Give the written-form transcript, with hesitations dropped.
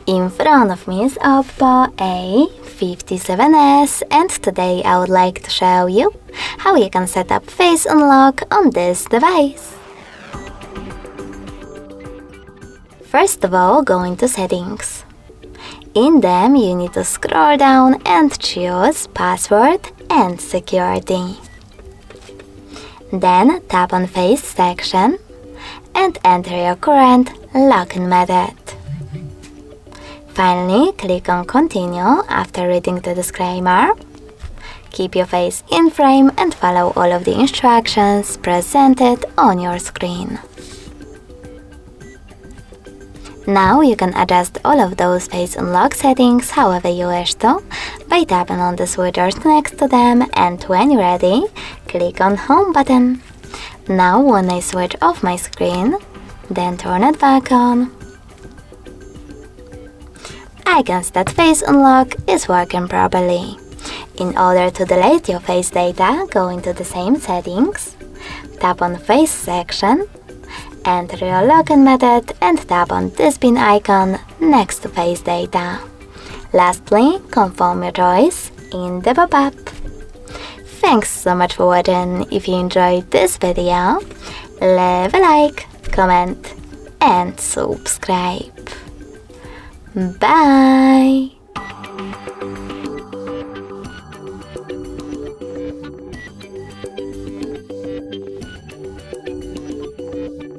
In front of me is OPPO A57s, and today I would like to show you how you can set up face unlock on this device. First of all, go into settings. In them you need to scroll down and choose password and security. Then tap on face section and enter your current login method. Finally, click on continue after reading the disclaimer. Keep your face in frame and follow all of the instructions presented on your screen. Now you can adjust all of those face unlock settings however you wish to by tapping on the switchers next to them, and when you're ready, click on home button. Now when I switch off my screen, then turn it back on, I can see that face unlock is working properly. In order to delete your face data, go into the same settings, tap on face section, enter your login method and tap on this pin icon next to face data. Lastly, confirm your choice in the pop-up. Thanks so much for watching. If you enjoyed this video, leave a like, comment and subscribe. Bye!